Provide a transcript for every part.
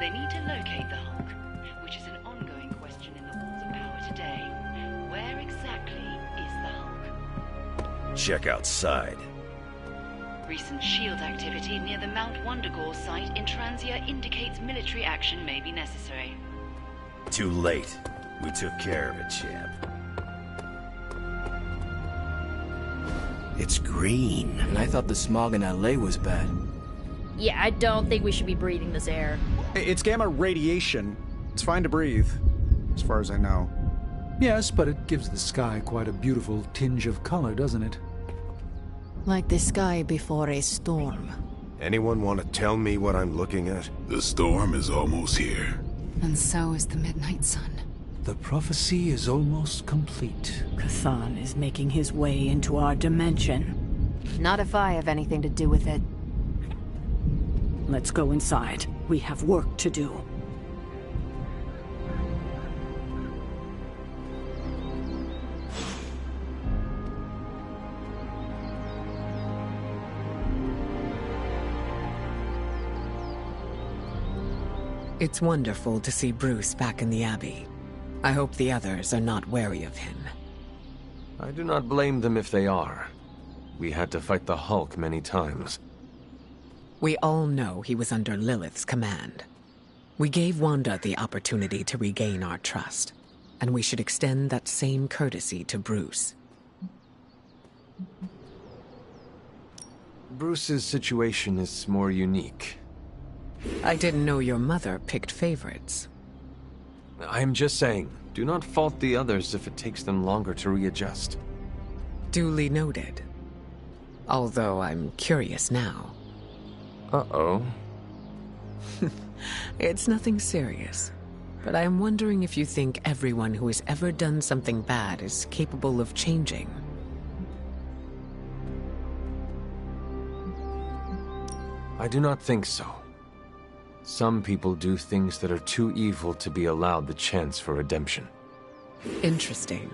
They need to locate the Hulk, which is an ongoing question in the Halls of Power today. Where exactly is the Hulk? Check outside. Recent SHIELD activity near the Mount Wundagore site in Transia indicates military action may be necessary. Too late. We took care of it, champ. It's green. And I thought the smog in LA was bad. Yeah, I don't think we should be breathing this air. It's gamma radiation. It's fine to breathe, as far as I know. Yes, but it gives the sky quite a beautiful tinge of color, doesn't it? Like the sky before a storm. Anyone want to tell me what I'm looking at? The storm is almost here. And so is the midnight sun. The prophecy is almost complete. Kathan is making his way into our dimension. Not if I have anything to do with it. Let's go inside. We have work to do. It's wonderful to see Bruce back in the Abbey. I hope the others are not wary of him. I do not blame them if they are. We had to fight the Hulk many times. We all know he was under Lilith's command. We gave Wanda the opportunity to regain our trust, and we should extend that same courtesy to Bruce. Bruce's situation is more unique. I didn't know your mother picked favorites. I'm just saying, do not fault the others if it takes them longer to readjust. Duly noted. Although I'm curious now. Uh-oh. It's nothing serious, but I'm wondering if you think everyone who has ever done something bad is capable of changing. I do not think so. Some people do things that are too evil to be allowed the chance for redemption. Interesting.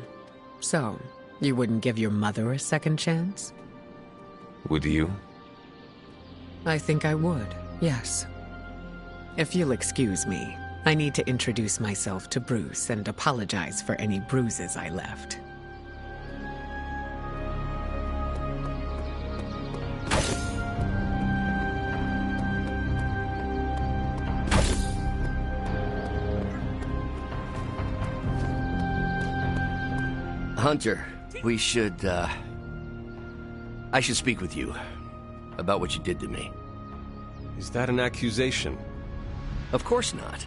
So, you wouldn't give your mother a second chance? Would you? I think I would, yes. If you'll excuse me, I need to introduce myself to Bruce and apologize for any bruises I left. Hunter, we should, I should speak with you about what you did to me. Is that an accusation? Of course not.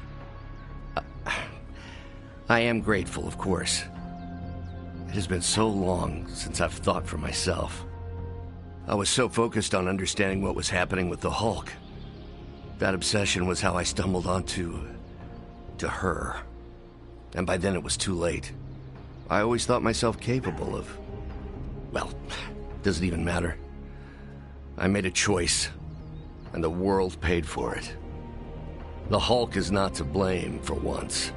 I am grateful, of course. It has been so long since I've thought for myself. I was so focused on understanding what was happening with the Hulk. That obsession was how I stumbled onto her. And by then it was too late. I always thought myself capable of... well, doesn't even matter. I made a choice, and the world paid for it. The Hulk is not to blame for once.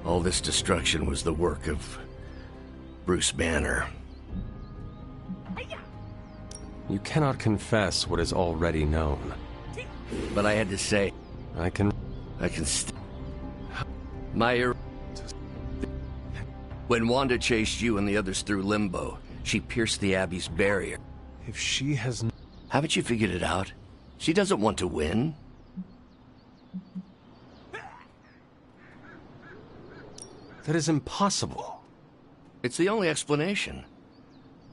All this destruction was the work of Bruce Banner. You cannot confess what is already known. But I had to say... I can When Wanda chased you and the others through Limbo, she pierced the Abbey's barrier. If she has... Haven't you figured it out? She doesn't want to win. That is impossible. It's the only explanation.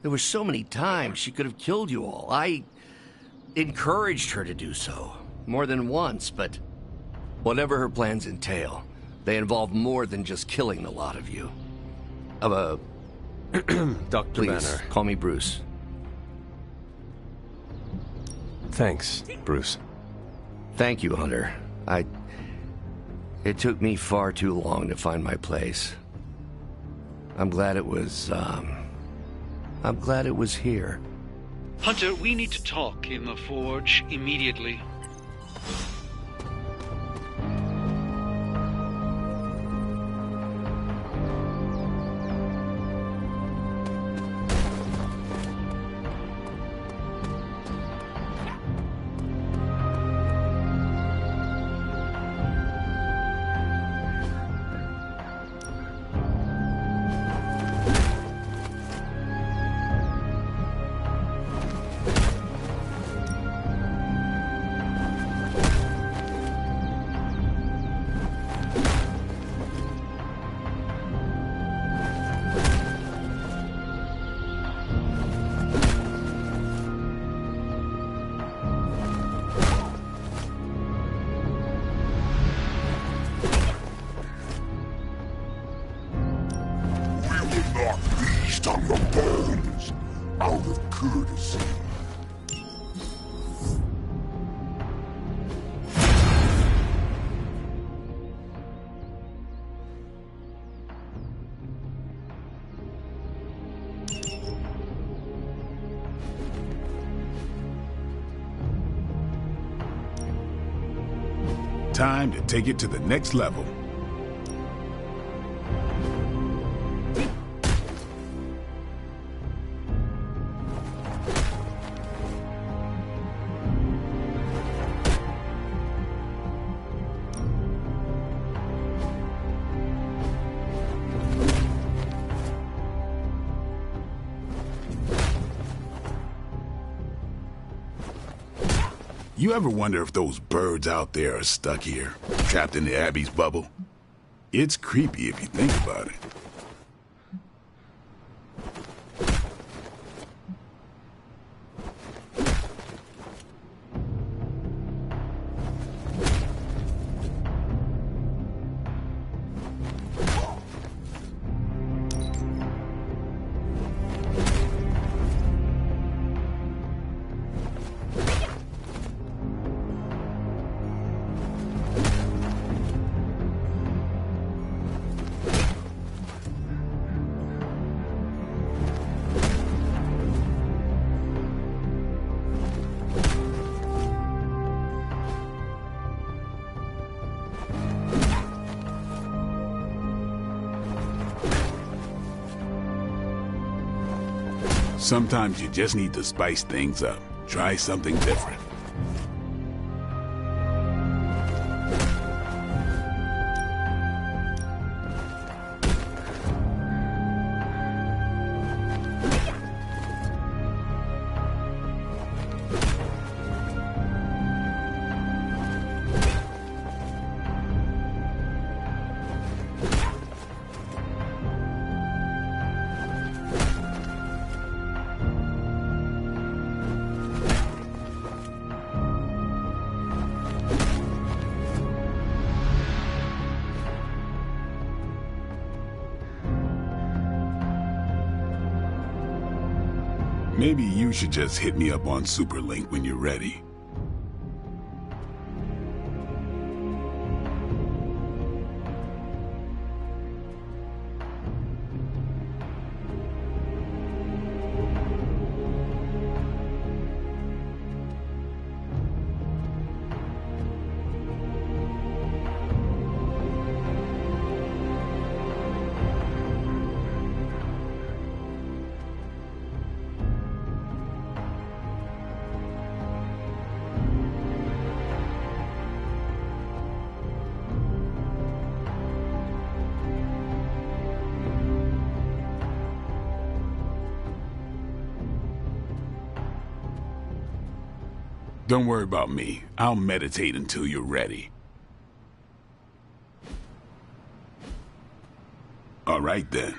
There were so many times she could have killed you all. I encouraged her to do so, more than once, but whatever her plans entail, they involve more than just killing the lot of you. Dr. Please, Banner. call me Bruce. Thanks, Bruce. Thank you, Hunter. It took me far too long to find my place. I'm glad it was here. Hunter, we need to talk in the Forge immediately. stung the bones out of courtesy. Time to take it to the next level. You ever wonder if those birds out there are stuck here, trapped in the Abbey's bubble? It's creepy if you think about it. Sometimes you just need to spice things up. Try something different. Maybe you should just hit me up on Superlink when you're ready. Don't worry about me. I'll meditate until you're ready. All right, then.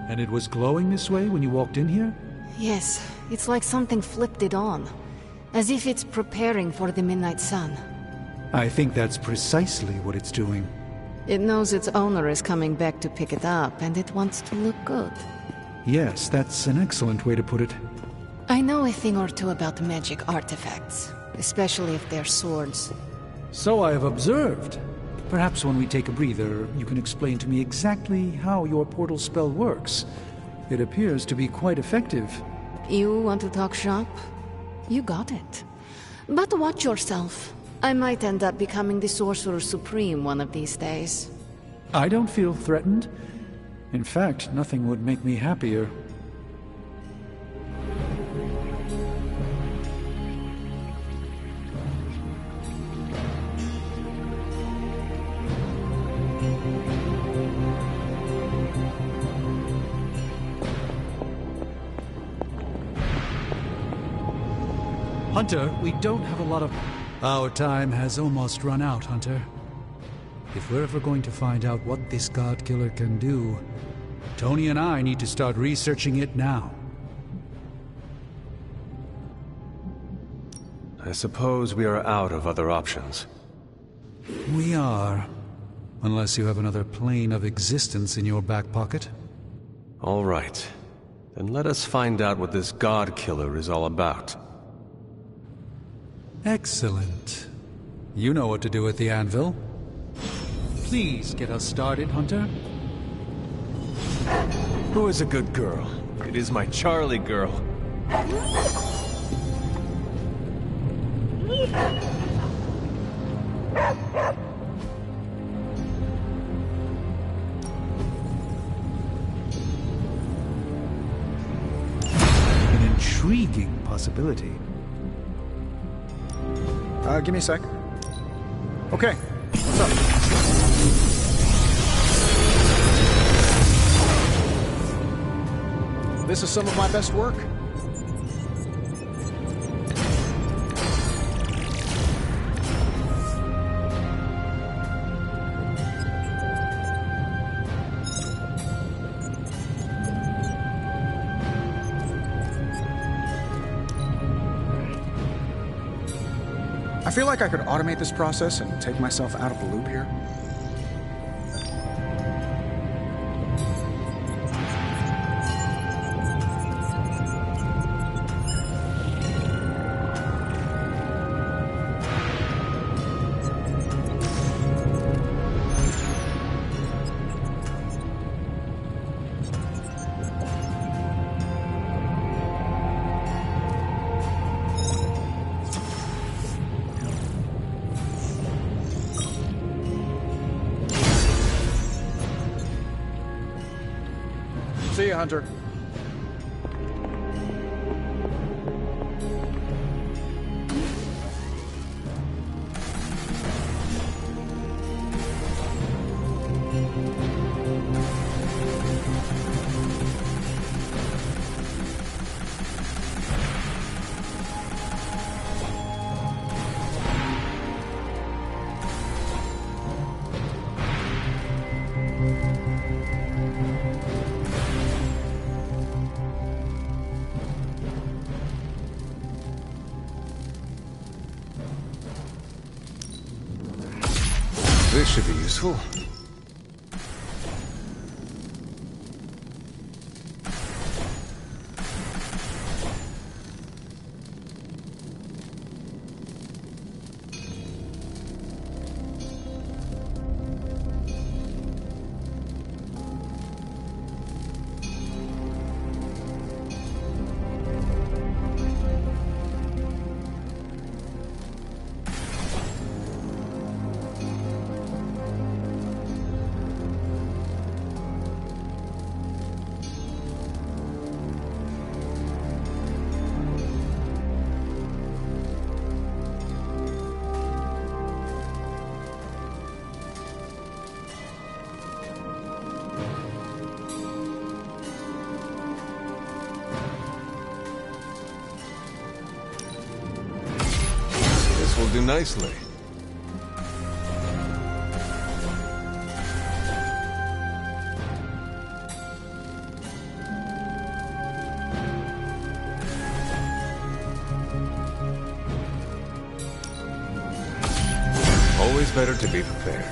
And it was glowing this way when you walked in here? Yes, it's like something flipped it on. As if it's preparing for the midnight sun. I think that's precisely what it's doing. It knows its owner is coming back to pick it up, and it wants to look good. Yes, that's an excellent way to put it. I know a thing or two about magic artifacts, especially if they're swords. So I have observed. Perhaps when we take a breather, you can explain to me exactly how your portal spell works. It appears to be quite effective. You want to talk shop? You got it. But watch yourself. I might end up becoming the Sorcerer Supreme one of these days. I don't feel threatened. In fact, nothing would make me happier. Hunter, we don't have a lot of... Our time has almost run out, Hunter. If we're ever going to find out what this God Killer can do, Tony and I need to start researching it now. I suppose we are out of other options. We are. Unless you have another plane of existence in your back pocket. All right. Then let us find out what this God Killer is all about. Excellent. You know what to do with the anvil. Please get us started, Hunter. Who is a good girl? It is my Charlie girl. An intriguing possibility. Give me a sec. Okay, what's up? This is some of my best work. I feel like I could automate this process and take myself out of the loop here. See you, Hunter. This should be useful. Will do nicely. Always better to be prepared.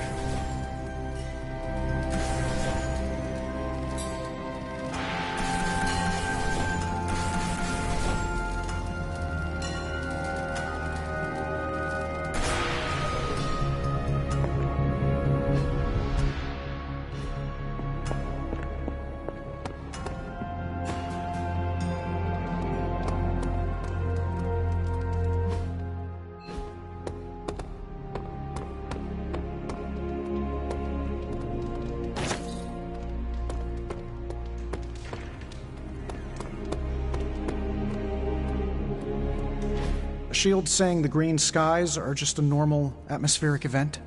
S.H.I.E.L.D. saying the green skies are just a normal atmospheric event?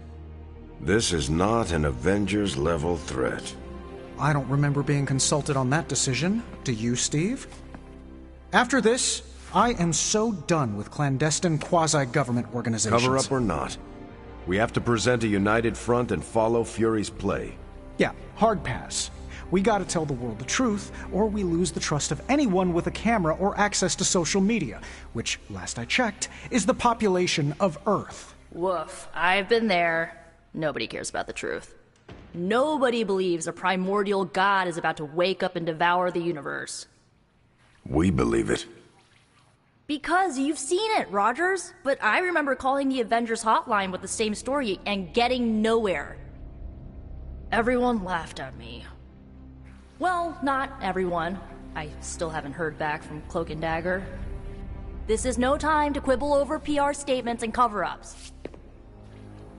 This is not an Avengers-level threat. I don't remember being consulted on that decision. Do you, Steve? After this, I am so done with clandestine quasi-government organizations. Cover up or not, we have to present a united front and follow Fury's play. Yeah, hard pass. We gotta tell the world the truth, or we lose the trust of anyone with a camera or access to social media, which, last I checked, is the population of Earth. Woof. I've been there. Nobody cares about the truth. Nobody believes a primordial god is about to wake up and devour the universe. We believe it. Because you've seen it, Rogers. But I remember calling the Avengers hotline with the same story and getting nowhere. Everyone laughed at me. Well, not everyone. I still haven't heard back from Cloak and Dagger. This is no time to quibble over PR statements and cover-ups.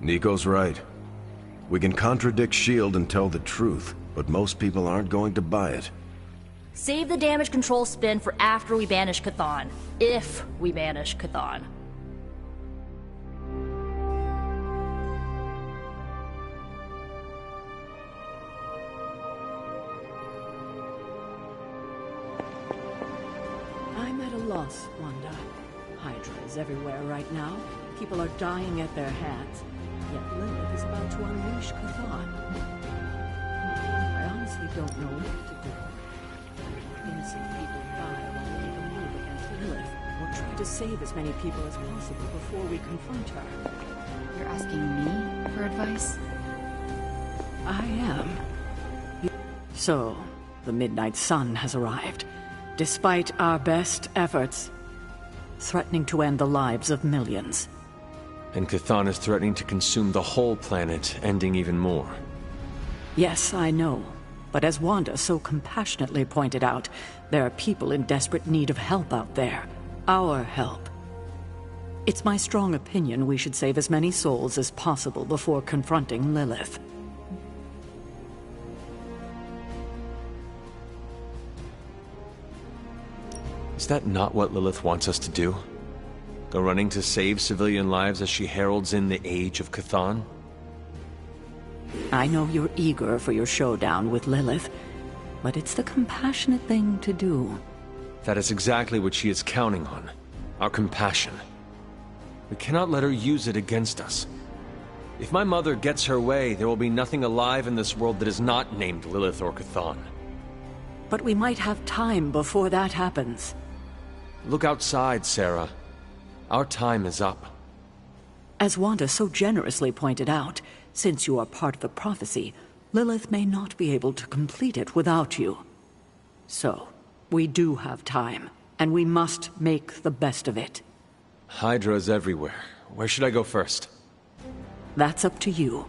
Nico's right. We can contradict S.H.I.E.L.D. and tell the truth, but most people aren't going to buy it. Save the damage control spin for after we banish Chthon. If we banish Chthon. I'm at a loss, Wanda. Hydra is everywhere right now. People are dying at their hands. Yet Lilith is about to unleash Chthon. I honestly don't know what to do. Innocent people die while we make a move against Lilith, or try to save as many people as possible before we confront her. You're asking me for advice? I am. So, the Midnight Sun has arrived. Despite our best efforts, threatening to end the lives of millions. And Chthon is threatening to consume the whole planet, ending even more. Yes, I know. But as Wanda so compassionately pointed out, there are people in desperate need of help out there. Our help. It's my strong opinion we should save as many souls as possible before confronting Lilith. Is that not what Lilith wants us to do? Go running to save civilian lives as she heralds in the Age of Chthon? I know you're eager for your showdown with Lilith, but it's the compassionate thing to do. That is exactly what she is counting on. Our compassion. We cannot let her use it against us. If my mother gets her way, there will be nothing alive in this world that is not named Lilith or Chthon. But we might have time before that happens. Look outside, Sarah. Our time is up. As Wanda so generously pointed out, since you are part of the prophecy, Lilith may not be able to complete it without you. So, we do have time, and we must make the best of it. Hydra is everywhere. Where should I go first? That's up to you,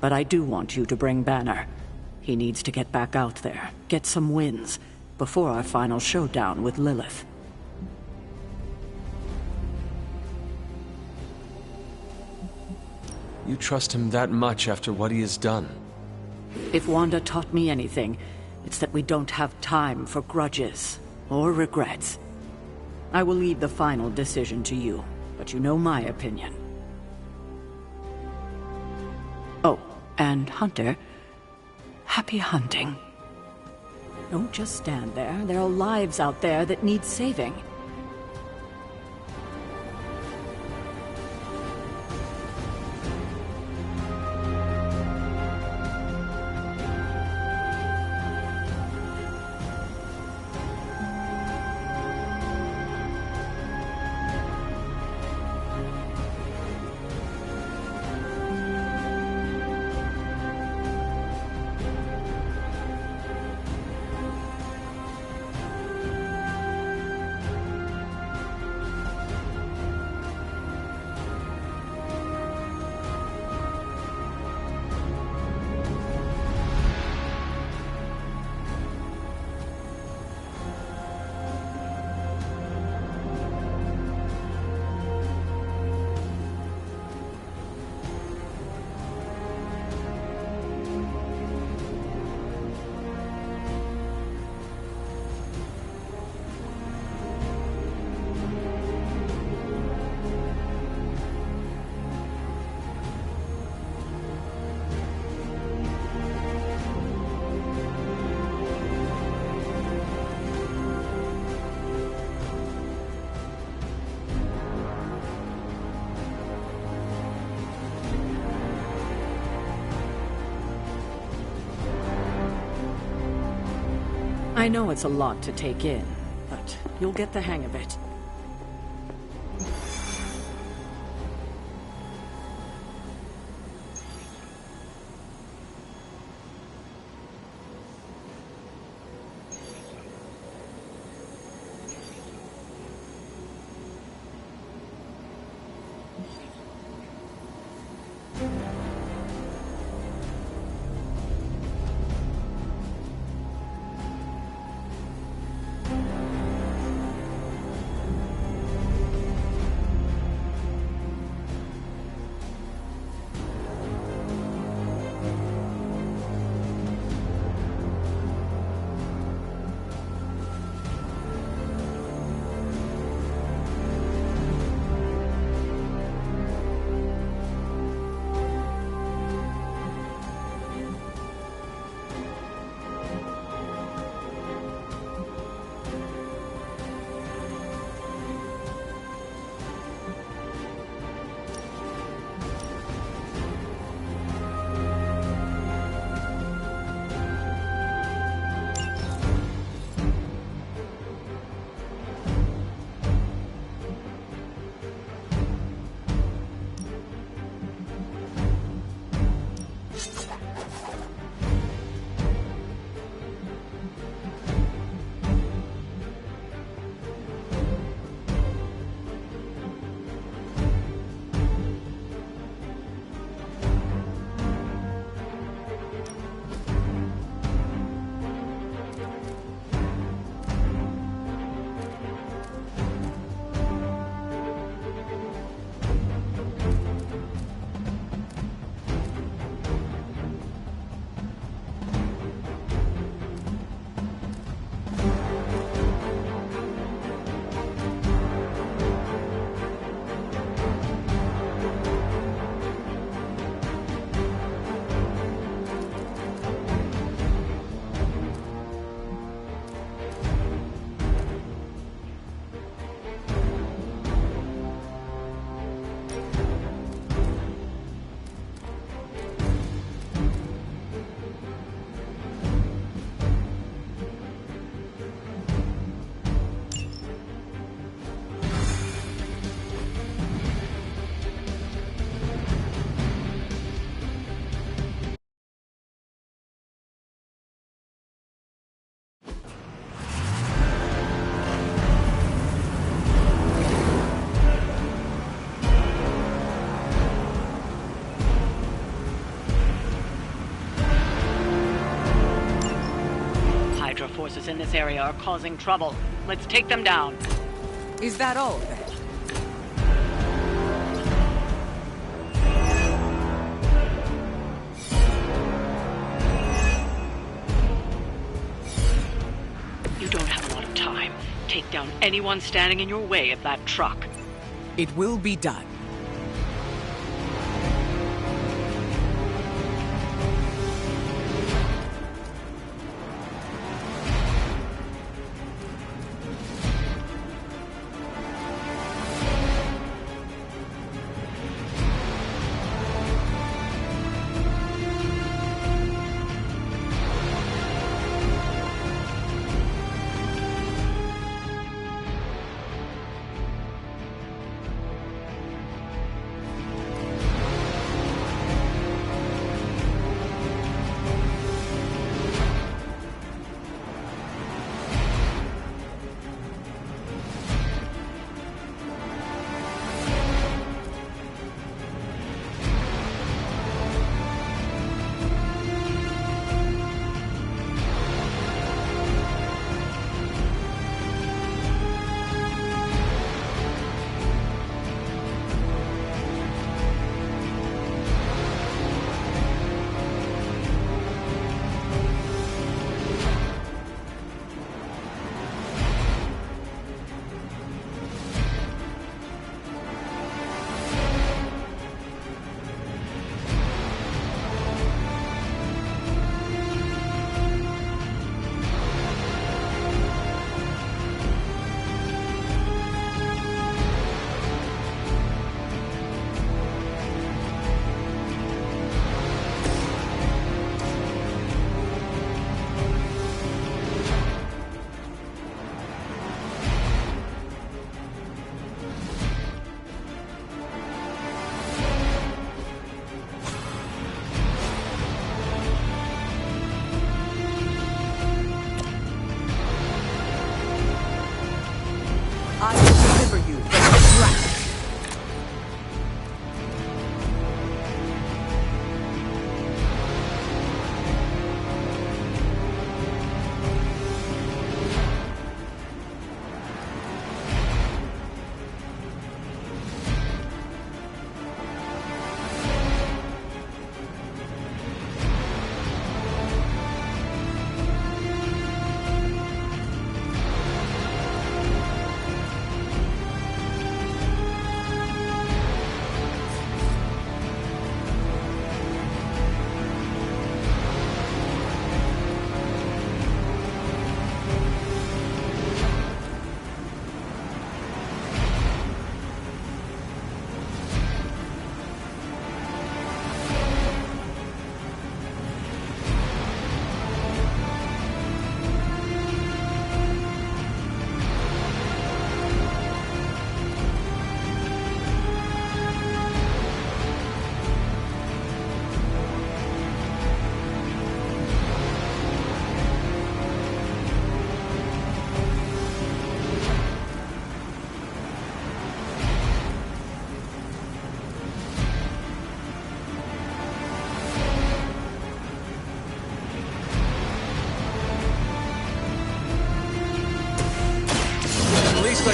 but I do want you to bring Banner. He needs to get back out there, get some wins, before our final showdown with Lilith. You trust him that much after what he has done? If Wanda taught me anything, it's that we don't have time for grudges or regrets. I will leave the final decision to you, but you know my opinion. Oh, and Hunter, happy hunting. Don't just stand there. There are lives out there that need saving. I know it's a lot to take in, but you'll get the hang of it. Forces in this area are causing trouble. Let's take them down. Is that all, then? You don't have a lot of time. Take down anyone standing in your way of that truck. It will be done.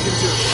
can do.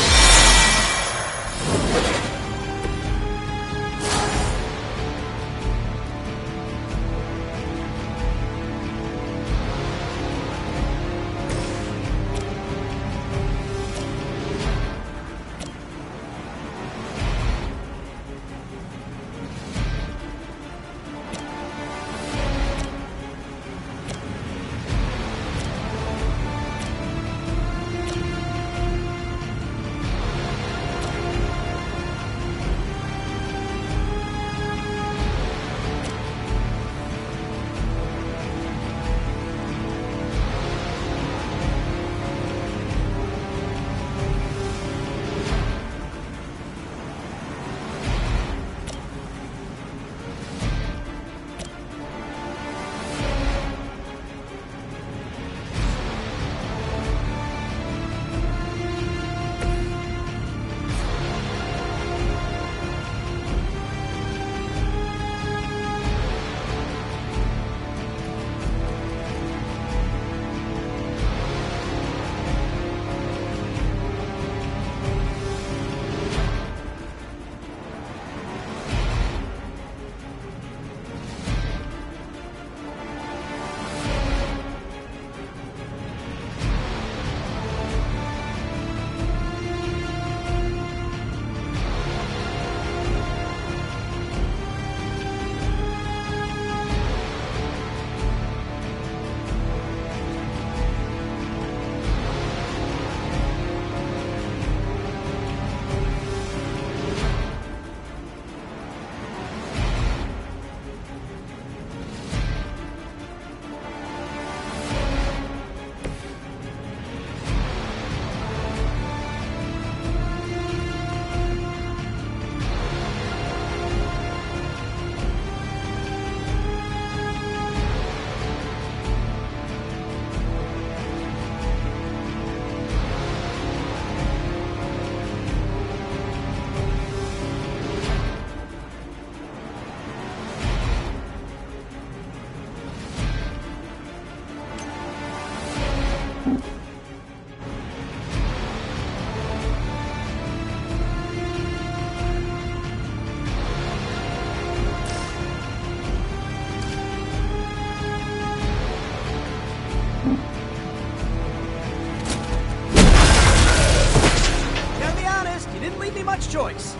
choice.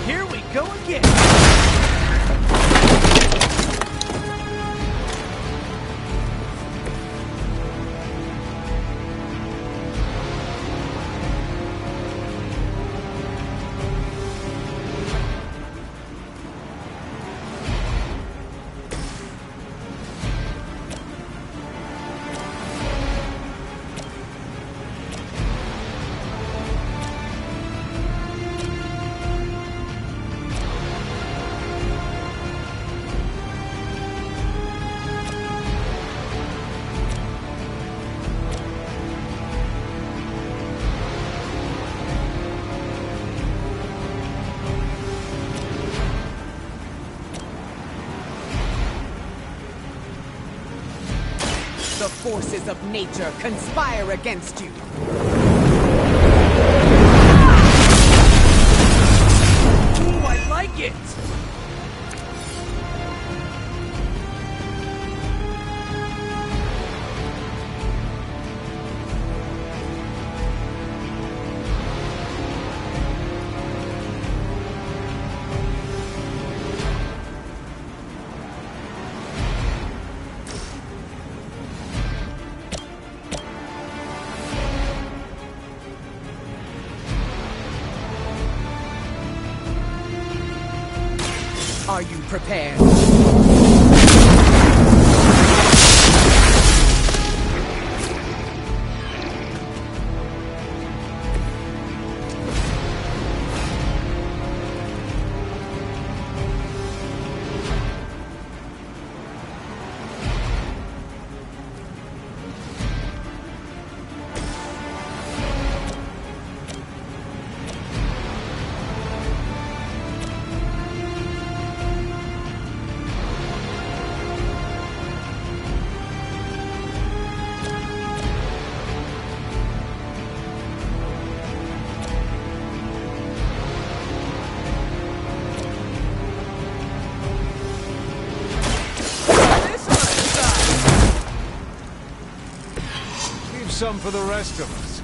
Here we go again. The forces of nature conspire against you. Ooh, I like it! Are you prepared? some for the rest of us.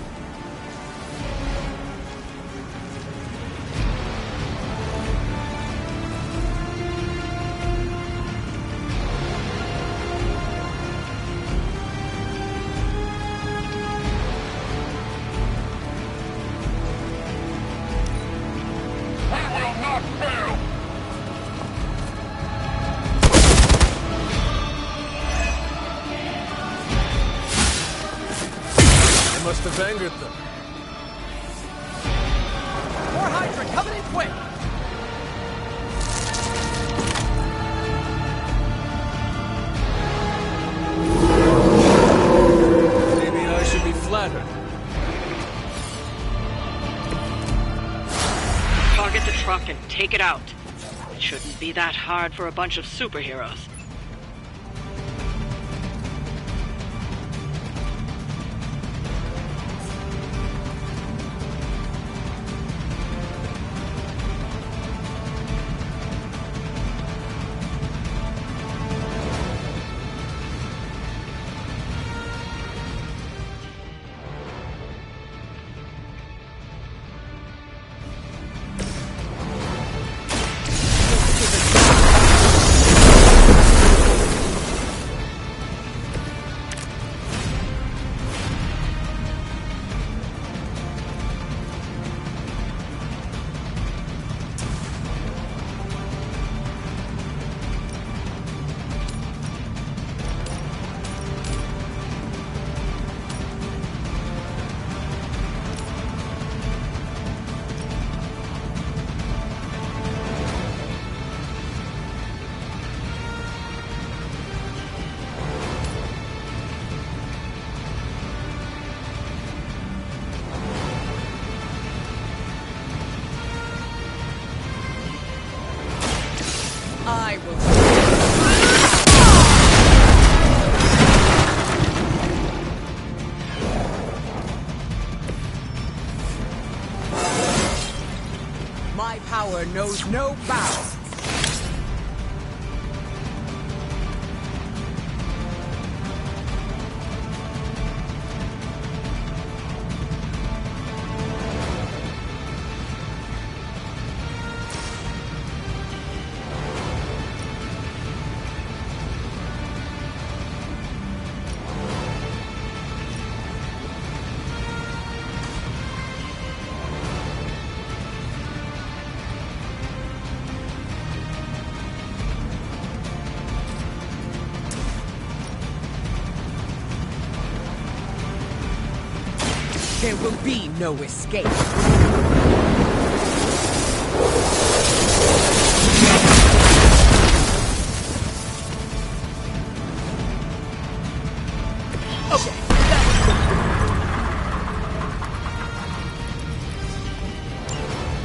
Must have angered them. More Hydra coming in quick! Maybe I should be flattered. Target the truck and take it out. It shouldn't be that hard for a bunch of superheroes. I will. My power knows no bounds. There will be no escape. Okay,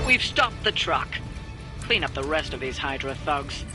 We've stopped the truck. Clean up the rest of these Hydra thugs.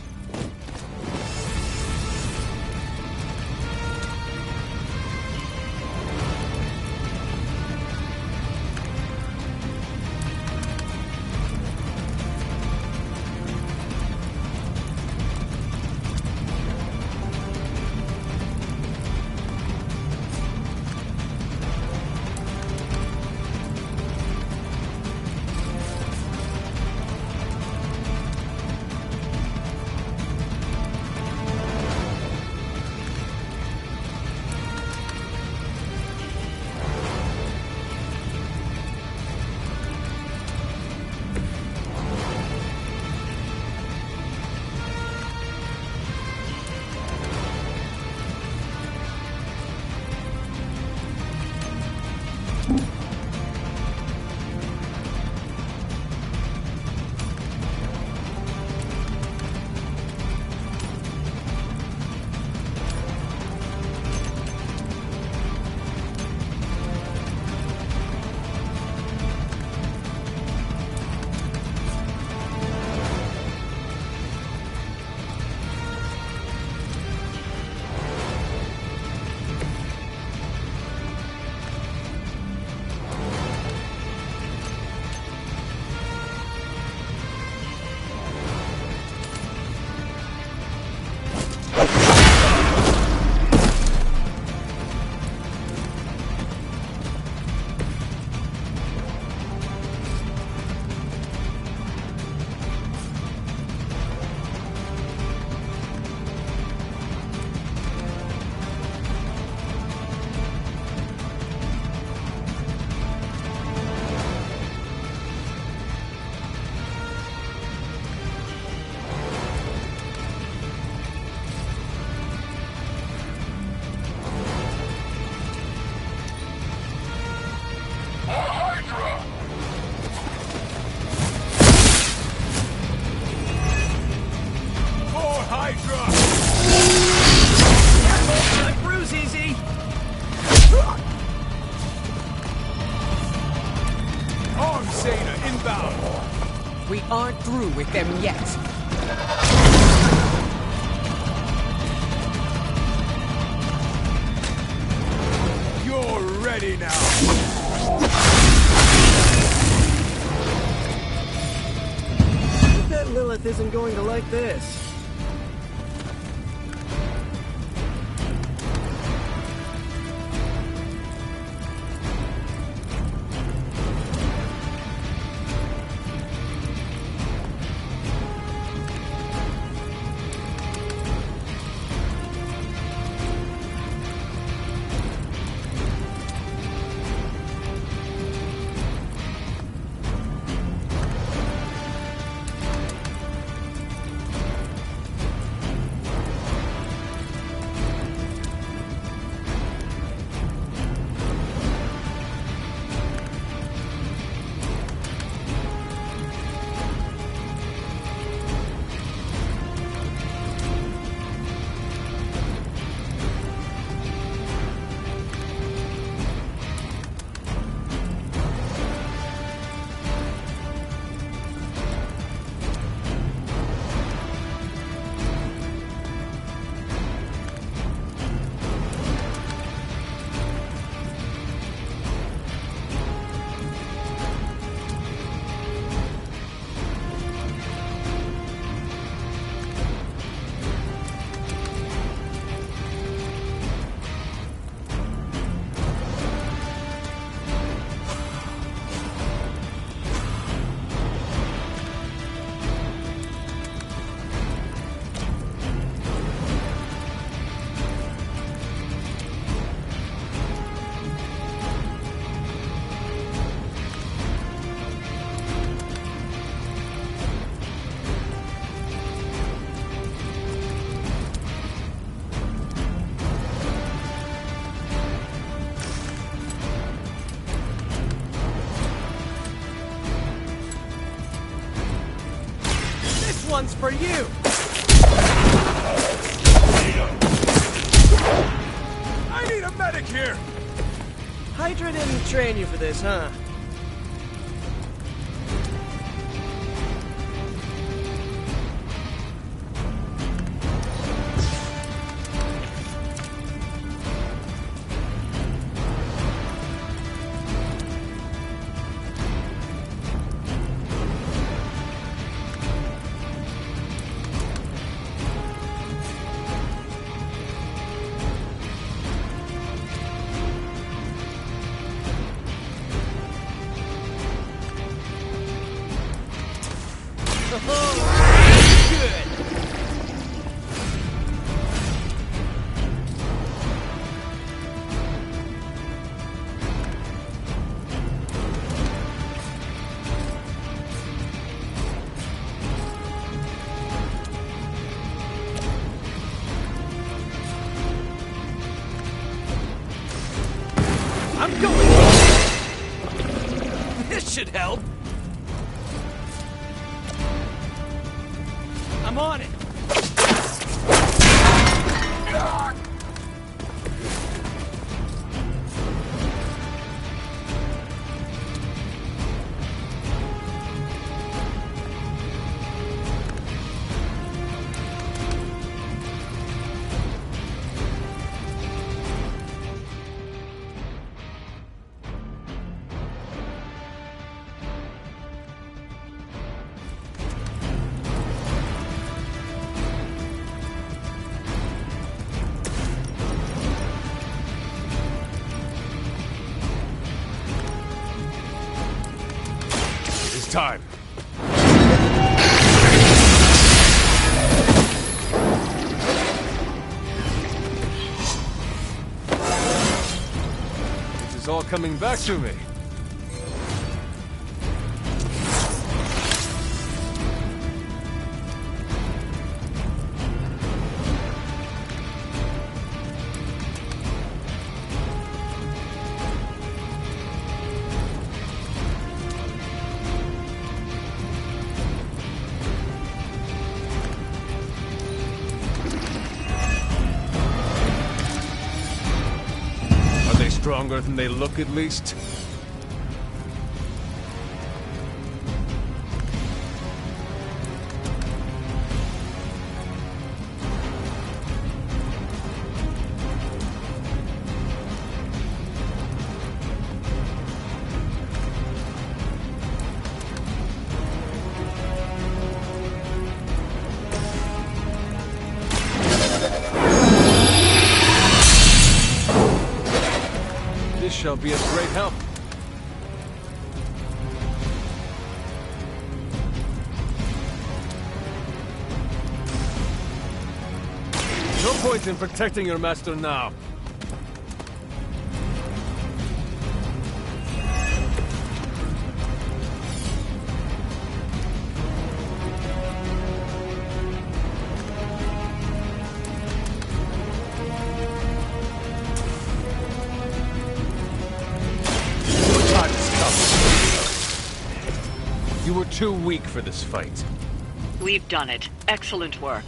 Hydra! Let bruise easy! Arm Zeta inbound! We aren't through with them yet. You're ready now! I bet Lilith isn't going to like this. One's for you! I need a medic here! Hydra didn't train you for this, huh? I'm going! This should help! I'm on it! Time. This is all coming back to me. stronger than they look, at least. This shall be of great help. No point in protecting your master now. You were too weak for this fight. We've done it. Excellent work.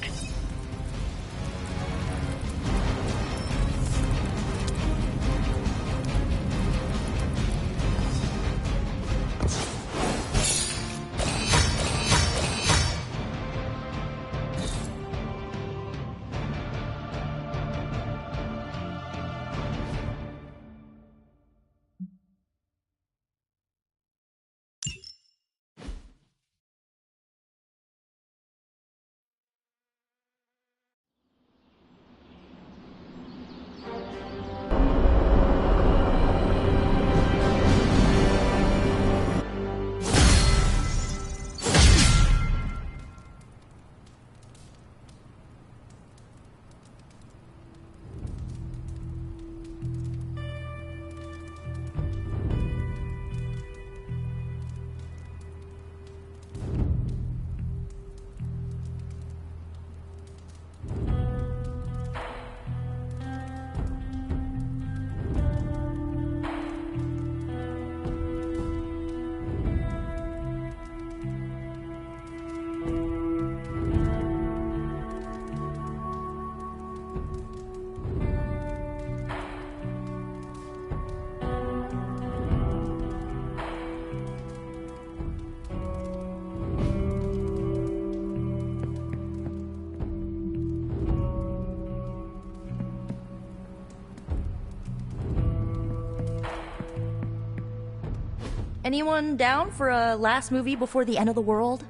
Anyone down for a last movie before the end of the world?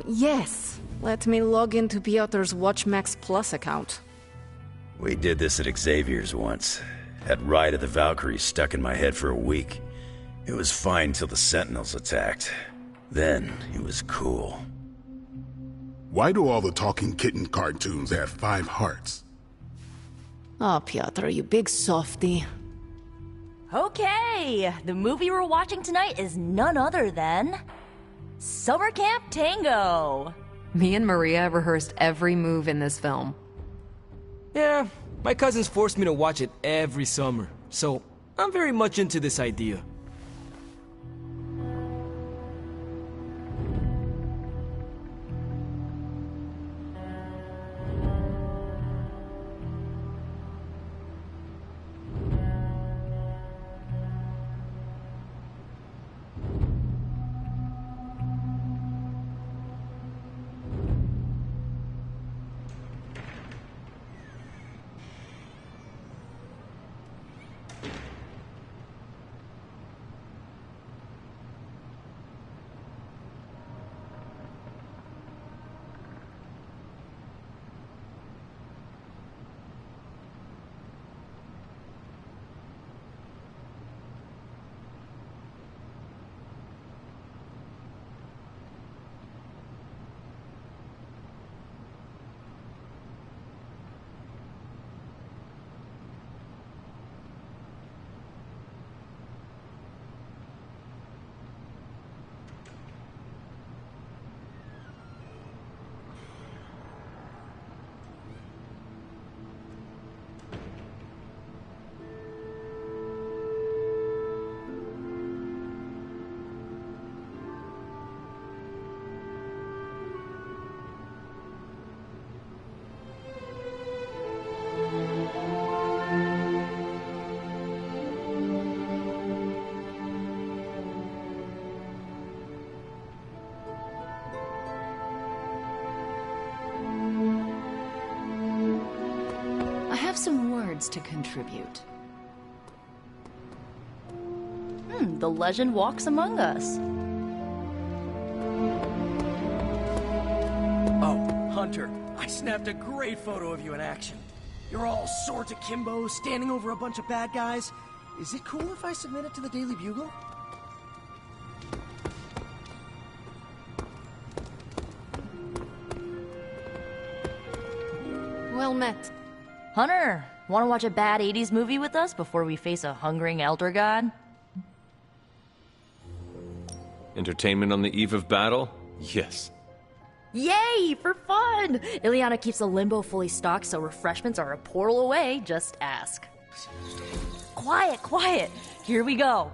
Yes. Let me log into Piotr's WatchMax Plus account. We did this at Xavier's once. Had Ride of the Valkyries stuck in my head for a week. It was fine till the Sentinels attacked. Then, it was cool. Why do all the talking kitten cartoons have 5 hearts? Oh, Piotr, you big softy. Okay, the movie we're watching tonight is none other than Summer Camp Tango. Me and Maria rehearsed every move in this film. Yeah, my cousins forced me to watch it every summer, so I'm very much into this idea. have some words to contribute. The legend walks among us. Oh, Hunter, I snapped a great photo of you in action. You're all swords akimbo, standing over a bunch of bad guys. Is it cool if I submit it to the Daily Bugle? Well met. Hunter, want to watch a bad 80s movie with us before we face a hungering elder god? Entertainment on the eve of battle? Yes. Yay, for fun! Ileana keeps the limbo fully stocked, so refreshments are a portal away. Just ask. Quiet, quiet. Here we go.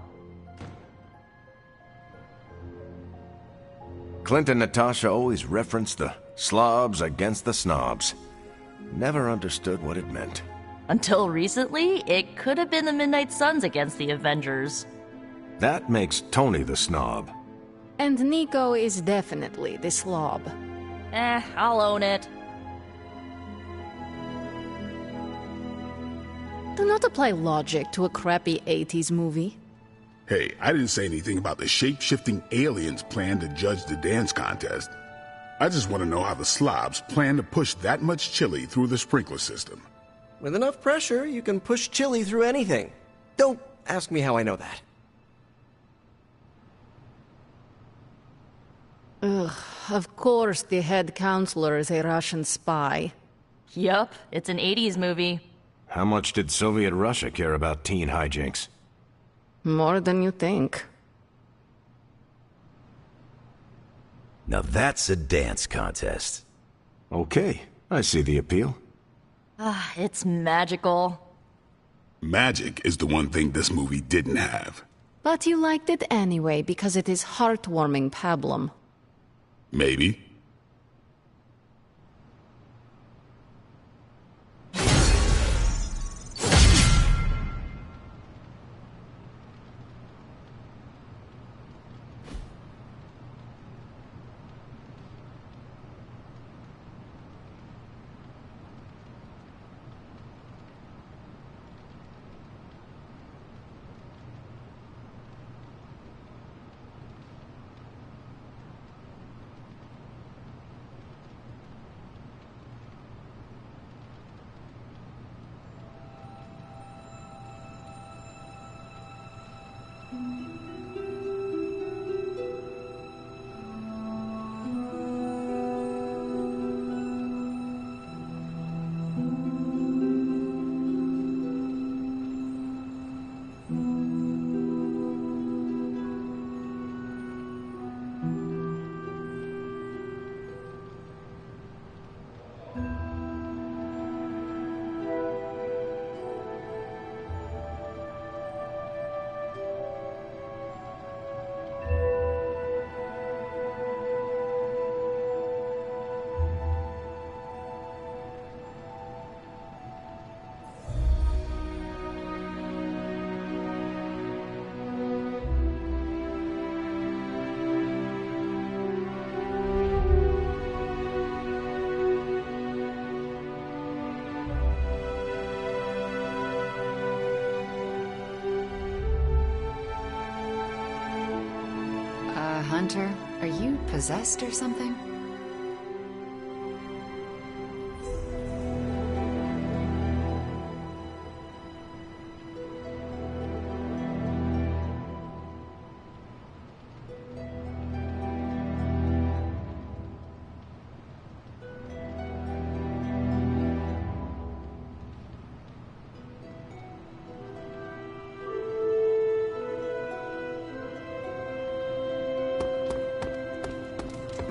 Clint and Natasha always referenced the slobs against the snobs. Never understood what it meant. Until recently, it could have been the Midnight Suns against the Avengers. That makes Tony the snob. And Nico is definitely the slob. I'll own it. Do not apply logic to a crappy 80s movie. Hey, I didn't say anything about the shape-shifting aliens' plan to judge the dance contest. I just want to know how the slobs plan to push that much chili through the sprinkler system. With enough pressure, you can push chili through anything. Don't ask me how I know that. Ugh, of course the head counselor is a Russian spy. Yup, it's an 80s movie. How much did Soviet Russia care about teen hijinks? More than you think. Now that's a dance contest. Okay, I see the appeal. It's magical. Magic is the one thing this movie didn't have. But you liked it anyway because it is heartwarming pablum. Maybe. Hunter, are you possessed or something?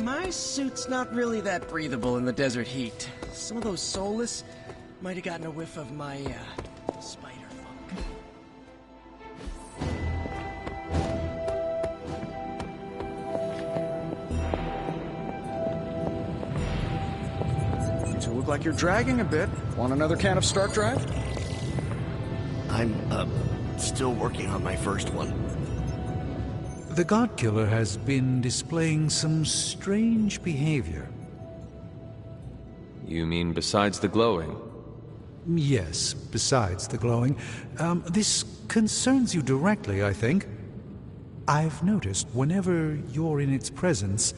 My suit's not really that breathable in the desert heat. Some of those soulless might have gotten a whiff of my, spider funk. You look like you're dragging a bit. Want another can of Start Drive? I'm, still working on my first one. The God Killer has been displaying some strange behavior. You mean besides the glowing? Yes, besides the glowing. This concerns you directly, I think. I've noticed whenever you're in its presence,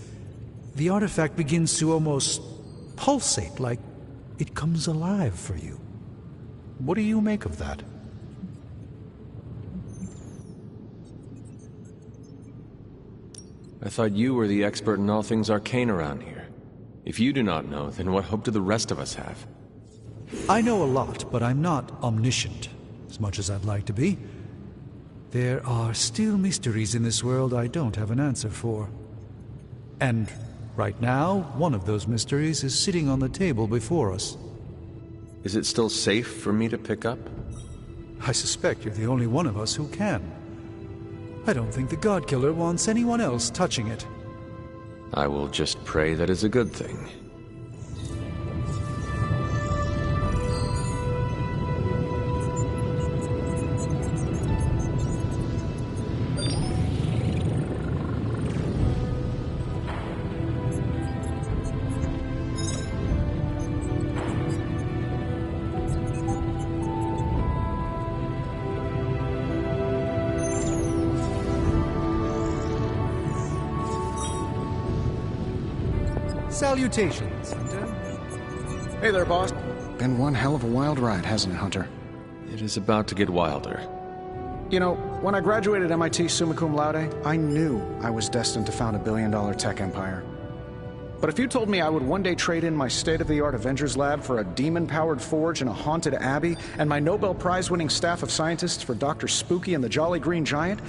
the artifact begins to almost pulsate, like it comes alive for you. What do you make of that? I thought you were the expert in all things arcane around here. If you do not know, then what hope do the rest of us have? I know a lot, but I'm not omniscient, as much as I'd like to be. There are still mysteries in this world I don't have an answer for. And right now, one of those mysteries is sitting on the table before us. Is it still safe for me to pick up? I suspect you're the only one of us who can. I don't think the Godkiller wants anyone else touching it. I will just pray that is a good thing. Salutations, Hunter. Hey there, boss. Been one hell of a wild ride, hasn't it, Hunter? It is about to get wilder. You know, when I graduated MIT summa cum laude, I knew I was destined to found a billion-dollar tech empire. But if you told me I would one day trade in my state-of-the-art Avengers lab for a demon-powered forge in a haunted abbey, and my Nobel Prize-winning staff of scientists for Dr. Spooky and the Jolly Green Giant,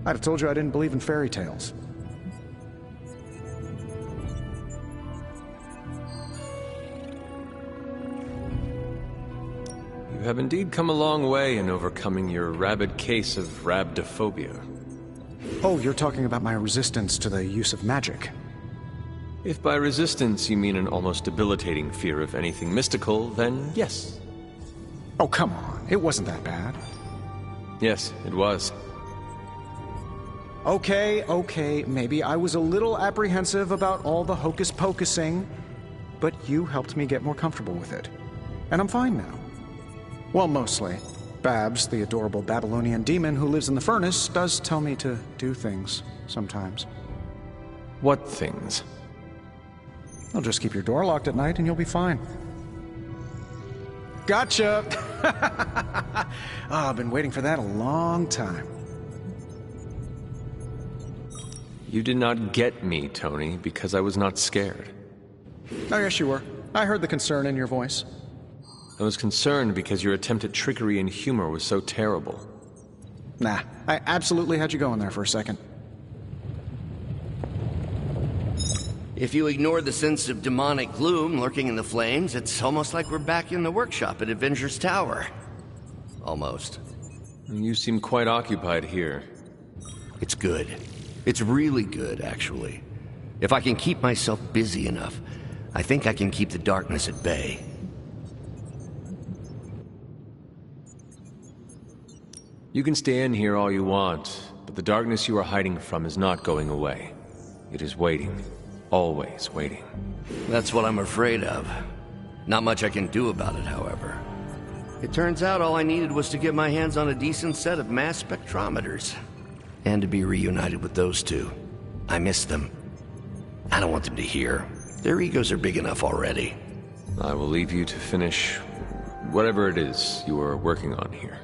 I'd have told you I didn't believe in fairy tales. You have indeed come a long way in overcoming your rabid case of rhabdophobia. Oh, you're talking about my resistance to the use of magic. If by resistance you mean an almost debilitating fear of anything mystical, then yes. Oh, come on. It wasn't that bad. Yes, it was. Okay, maybe I was a little apprehensive about all the hocus-pocusing, but you helped me get more comfortable with it. And I'm fine now. Well, mostly. Babs, the adorable Babylonian demon who lives in the furnace, does tell me to do things sometimes. What things? I'll just keep your door locked at night and you'll be fine. Gotcha! I've been waiting for that a long time. You did not get me, Tony, because I was not scared. Oh, yes, you were. I heard the concern in your voice. I was concerned because your attempt at trickery and humor was so terrible. Nah, I absolutely had you going there for a second. If you ignore the sense of demonic gloom lurking in the flames, it's almost like we're back in the workshop at Avengers Tower. Almost. You seem quite occupied here. It's good. It's really good, actually. If I can keep myself busy enough, I think I can keep the darkness at bay. You can stay in here all you want, but the darkness you are hiding from is not going away. It is waiting. Always waiting. That's what I'm afraid of. Not much I can do about it, however. It turns out all I needed was to get my hands on a decent set of mass spectrometers. And to be reunited with those two. I miss them. I don't want them to hear. Their egos are big enough already. I will leave you to finish whatever it is you are working on here.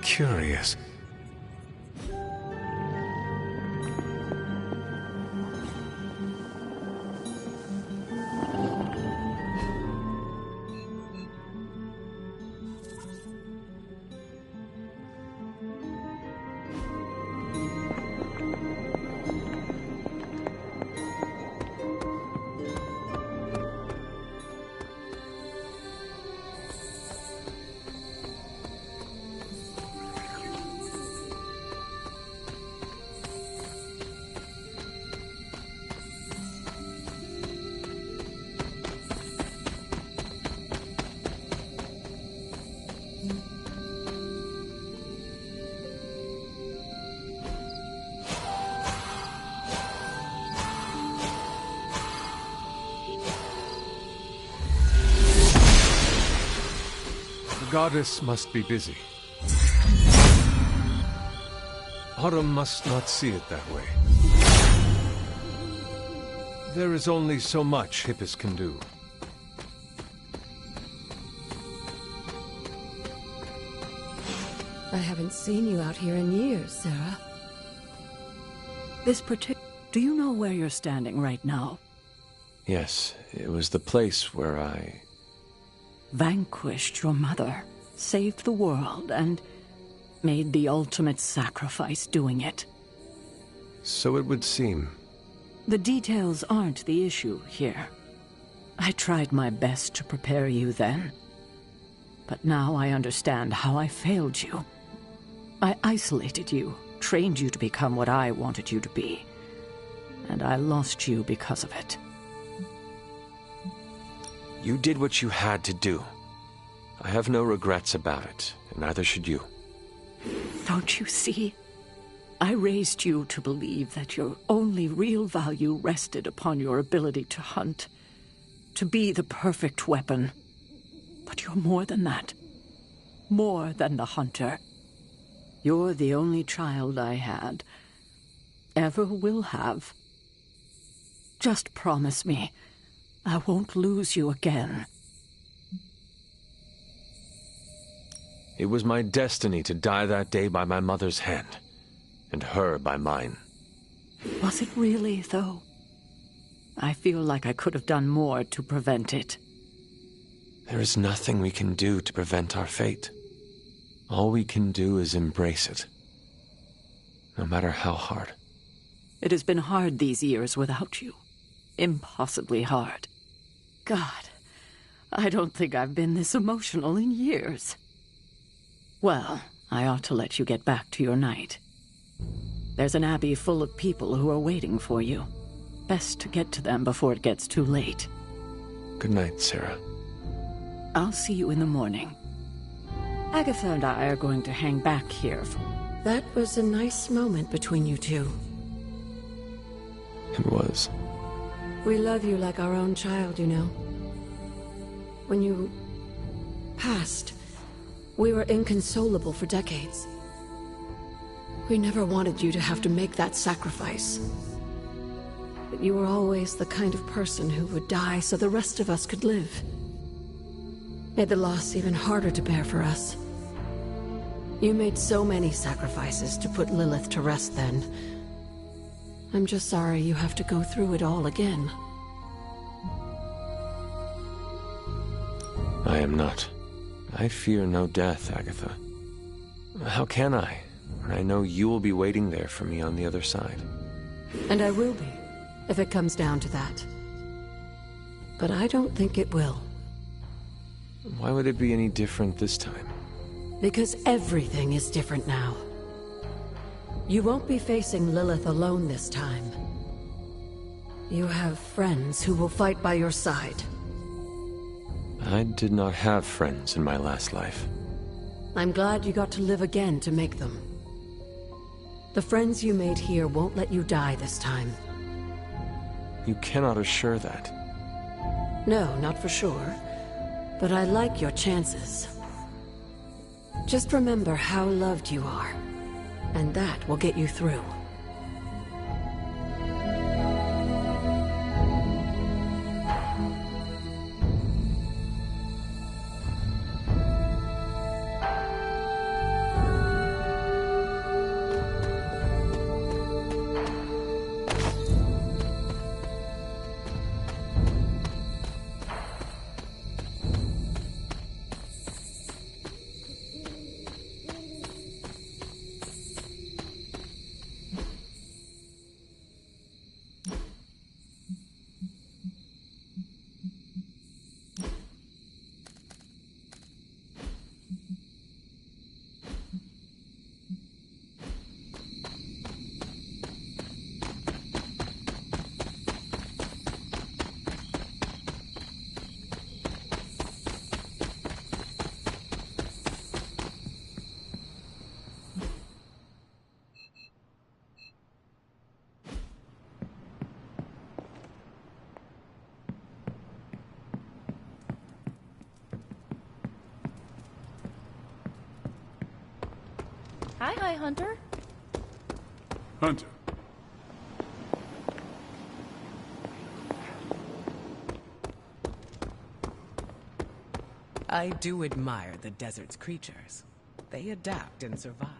Curious. goddess must be busy. Autumn must not see it that way. There is only so much Hippus can do. I haven't seen you out here in years, Sarah. Do you know where you're standing right now? Yes, it was the place where I... vanquished your mother, saved the world, and made the ultimate sacrifice doing it. So it would seem. The details aren't the issue here. I tried my best to prepare you then. But now I understand how I failed you. I isolated you, trained you to become what I wanted you to be. And I lost you because of it. You did what you had to do. I have no regrets about it, and neither should you. Don't you see? I raised you to believe that your only real value rested upon your ability to hunt, to be the perfect weapon. But you're more than that. More than the hunter. You're the only child I had, ever will have. Just promise me, I won't lose you again. It was my destiny to die that day by my mother's hand, and her by mine. Was it really, though? I feel like I could have done more to prevent it. There is nothing we can do to prevent our fate. All we can do is embrace it, no matter how hard. It has been hard these years without you. Impossibly hard. God, I don't think I've been this emotional in years. Well, I ought to let you get back to your night. There's an abbey full of people who are waiting for you. Best to get to them before it gets too late. Good night, Sarah. I'll see you in the morning. Agatha and I are going to hang back here. That was a nice moment between you two. It was. We love you like our own child, you know. When you passed, we were inconsolable for decades. We never wanted you to have to make that sacrifice. But you were always the kind of person who would die so the rest of us could live. Made the loss even harder to bear for us. You made so many sacrifices to put Lilith to rest then. I'm just sorry you have to go through it all again. I am not. I fear no death, Agatha. How can I? I know you will be waiting there for me on the other side. And I will be, if it comes down to that. But I don't think it will. Why would it be any different this time? Because everything is different now. You won't be facing Lilith alone this time. You have friends who will fight by your side. I did not have friends in my last life. I'm glad you got to live again to make them. The friends you made here won't let you die this time. You cannot assure that. No, not for sure. But I like your chances. Just remember how loved you are. And that will get you through. Hi, Hunter. Hunter. I do admire the desert's creatures. They adapt and survive.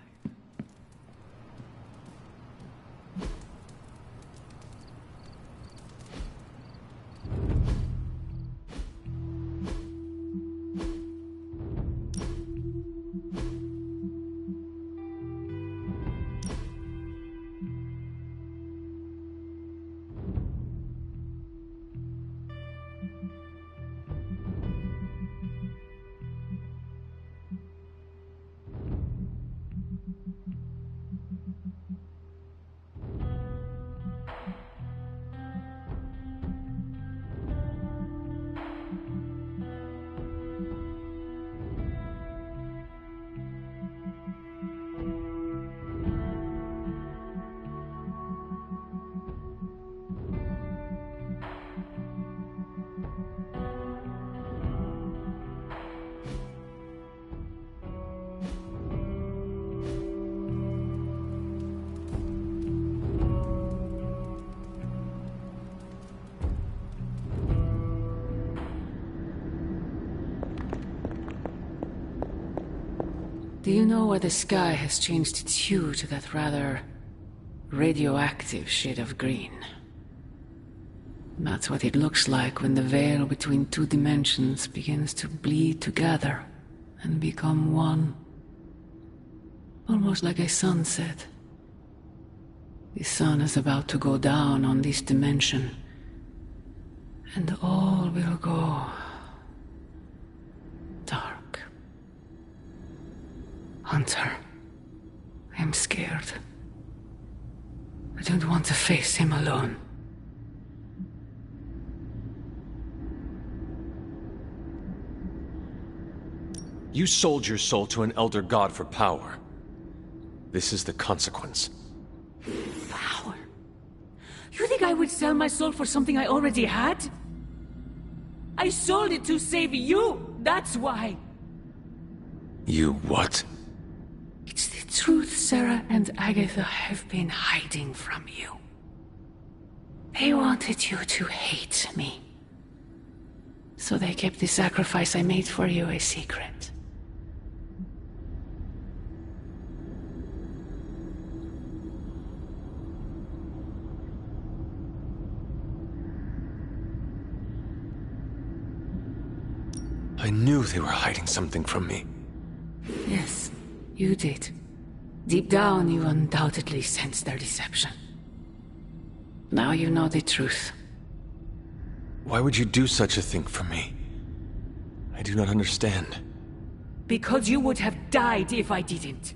Do you know why the sky has changed its hue to that rather radioactive shade of green? That's what it looks like when the veil between two dimensions begins to bleed together and become one. Almost like a sunset. The sun is about to go down on this dimension, and all will go dark. Hunter, I'm scared. I don't want to face him alone. You sold your soul to an Elder God for power. This is the consequence. Power? You think I would sell my soul for something I already had? I sold it to save you! That's why! You what? It's the truth Sarah and Agatha have been hiding from you. They wanted you to hate me. So they kept the sacrifice I made for you a secret. I knew they were hiding something from me. Yes, you did. Deep down, you undoubtedly sensed their deception. Now you know the truth. Why would you do such a thing for me? I do not understand. Because you would have died if I didn't.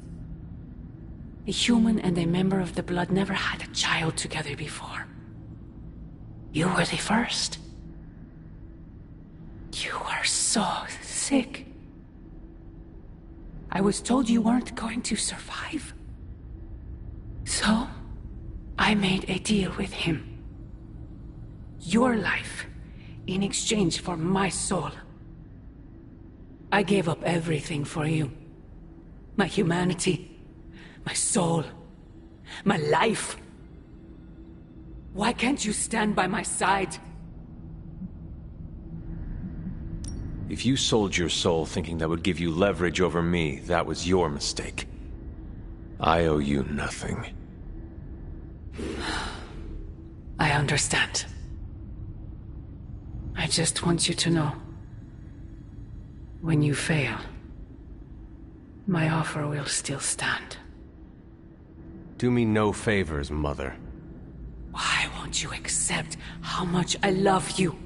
A human and a member of the Blood never had a child together before. You were the first. You were so sick. I was told you weren't going to survive. So, I made a deal with him. Your life, in exchange for my soul. I gave up everything for you. My humanity, my soul, my life. Why can't you stand by my side? If you sold your soul thinking that would give you leverage over me, that was your mistake. I owe you nothing. I understand. I just want you to know. When you fail, my offer will still stand. Do me no favors, Mother. Why won't you accept how much I love you?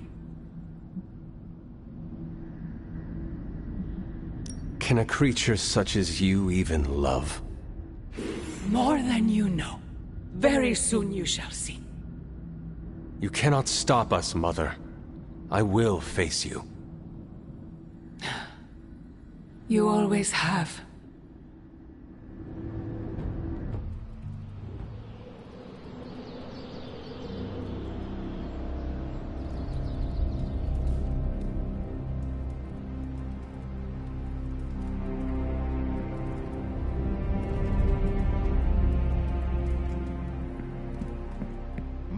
Can a creature such as you even love? More than you know. Very soon you shall see. You cannot stop us, Mother. I will face you. You always have.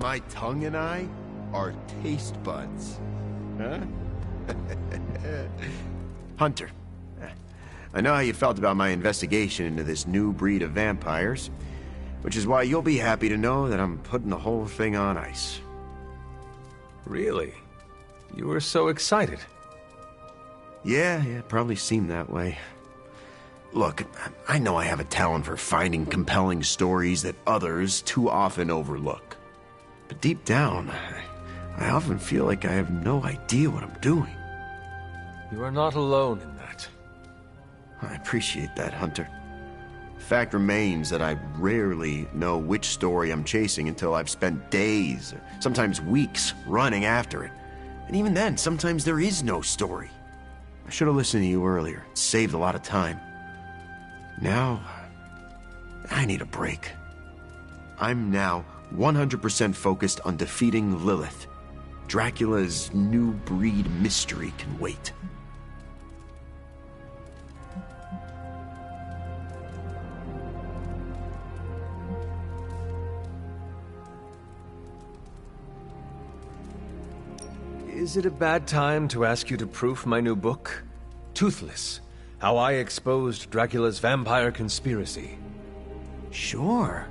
My tongue and I are taste buds. Huh? Hunter, I know how you felt about my investigation into this new breed of vampires, which is why you'll be happy to know that I'm putting the whole thing on ice. Really? You were so excited. Yeah, it probably seemed that way. Look, I know I have a talent for finding compelling stories that others too often overlook. But deep down, I often feel like I have no idea what I'm doing. You are not alone in that. I appreciate that, Hunter. Fact remains that I rarely know which story I'm chasing until I've spent days, or sometimes weeks, running after it. And even then, sometimes there is no story. I should have listened to you earlier. It saved a lot of time. Now, I need a break. I'm now 100% focused on defeating Lilith. Dracula's new breed mystery can wait. Is it a bad time to ask you to proof my new book? Toothless. How I Exposed Dracula's Vampire Conspiracy. Sure.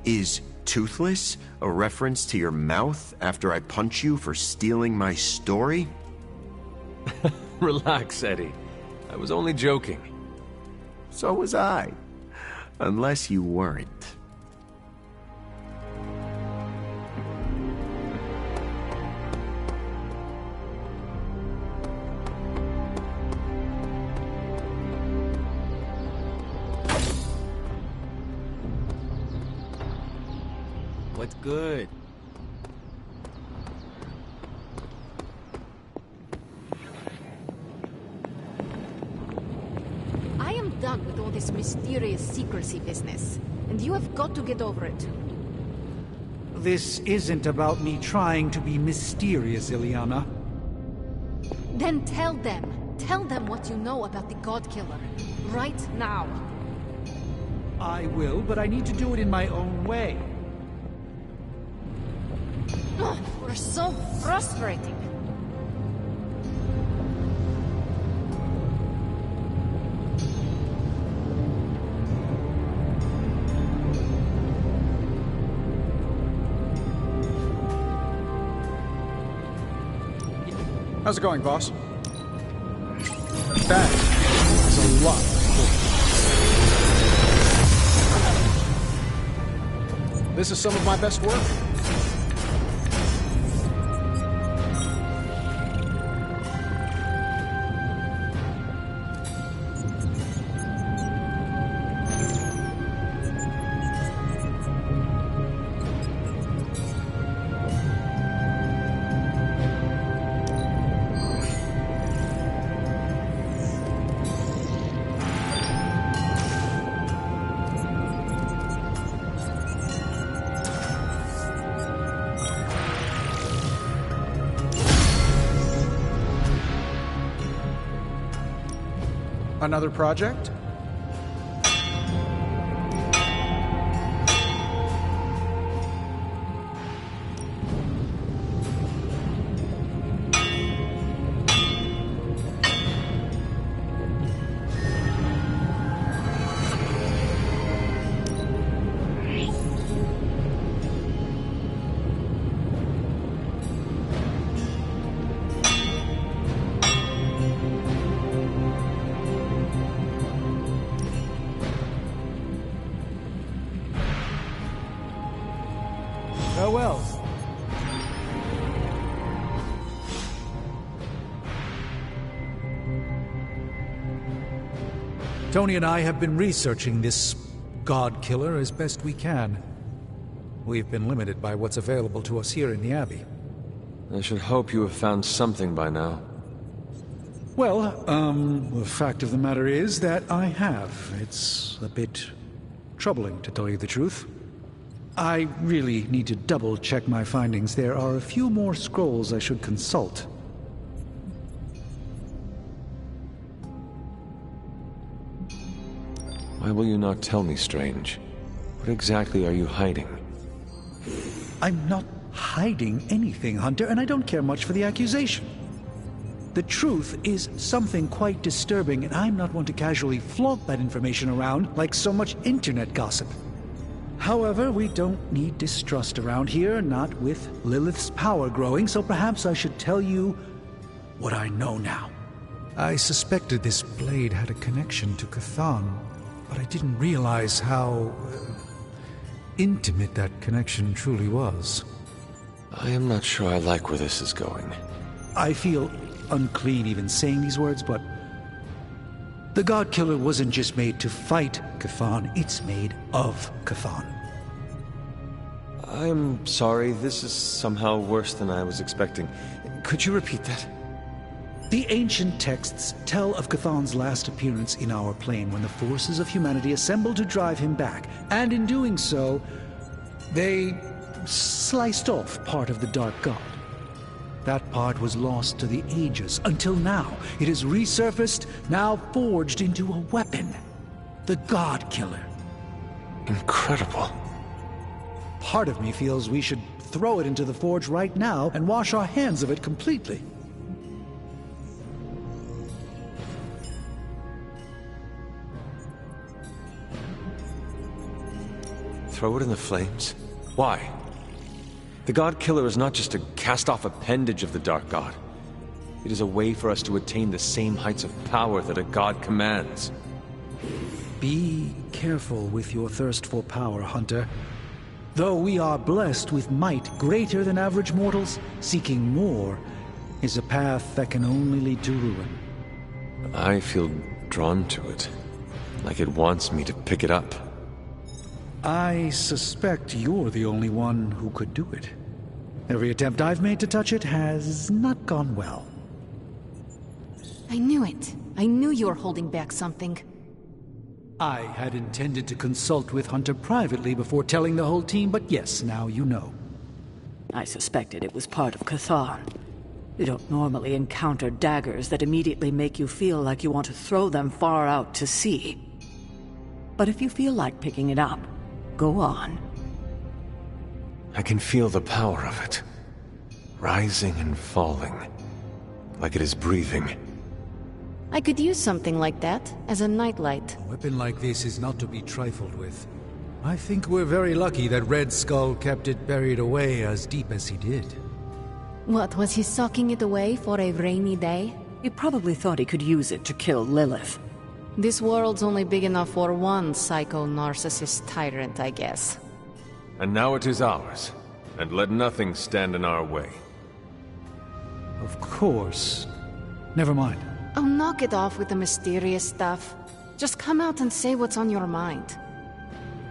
Is Toothless a reference to your mouth after I punch you for stealing my story? Relax, Eddie. I was only joking. So was I. Unless you weren't. What's good? I am done with all this mysterious secrecy business, and you have got to get over it. This isn't about me trying to be mysterious, Illyana. Then tell them. Tell them what you know about the God Killer. Right now. I will, but I need to do it in my own way. Ugh, you're so frustrating. How's it going, boss? That is a lot of work. This is some of my best work. Another project? Farewell. Tony and I have been researching this God Killer as best we can. We've been limited by what's available to us here in the Abbey. I should hope you have found something by now. Well, the fact of the matter is that I have. It's a bit troubling, to tell you the truth. I really need to double-check my findings. There are a few more scrolls I should consult. Why will you not tell me, Strange? What exactly are you hiding? I'm not hiding anything, Hunter, and I don't care much for the accusation. The truth is something quite disturbing, and I'm not one to casually flaunt that information around like so much internet gossip. However, we don't need distrust around here, not with Lilith's power growing, so perhaps I should tell you what I know now. I suspected this blade had a connection to Chthon, but I didn't realize how intimate that connection truly was. I am not sure I like where this is going. I feel unclean even saying these words, but the God Killer wasn't just made to fight Chthon, it's made of Chthon. I'm sorry, this is somehow worse than I was expecting. Could you repeat that? The ancient texts tell of Chthon's last appearance in our plane when the forces of humanity assembled to drive him back, and in doing so, they sliced off part of the Dark God. That part was lost to the ages, until now. It has resurfaced, now forged into a weapon. The God Killer. Incredible. Part of me feels we should throw it into the forge right now and wash our hands of it completely. Throw it in the flames? Why? The God Killer is not just a cast-off appendage of the Dark God. It is a way for us to attain the same heights of power that a God commands. Be careful with your thirst for power, Hunter. Though we are blessed with might greater than average mortals, seeking more is a path that can only lead to ruin. I feel drawn to it, like it wants me to pick it up. I suspect you're the only one who could do it. Every attempt I've made to touch it has not gone well. I knew it. I knew you were holding back something. I had intended to consult with Hunter privately before telling the whole team, but yes, now you know. I suspected it was part of Chthon. You don't normally encounter daggers that immediately make you feel like you want to throw them far out to sea. But if you feel like picking it up, go on. I can feel the power of it, rising and falling, like it is breathing. I could use something like that as a nightlight. A weapon like this is not to be trifled with. I think we're very lucky that Red Skull kept it buried away as deep as he did. What, was he socking it away for a rainy day? He probably thought he could use it to kill Lilith. This world's only big enough for one psycho-narcissist tyrant, I guess. And now it is ours, and let nothing stand in our way. Of course. Never mind. Oh, knock it off with the mysterious stuff. Just come out and say what's on your mind.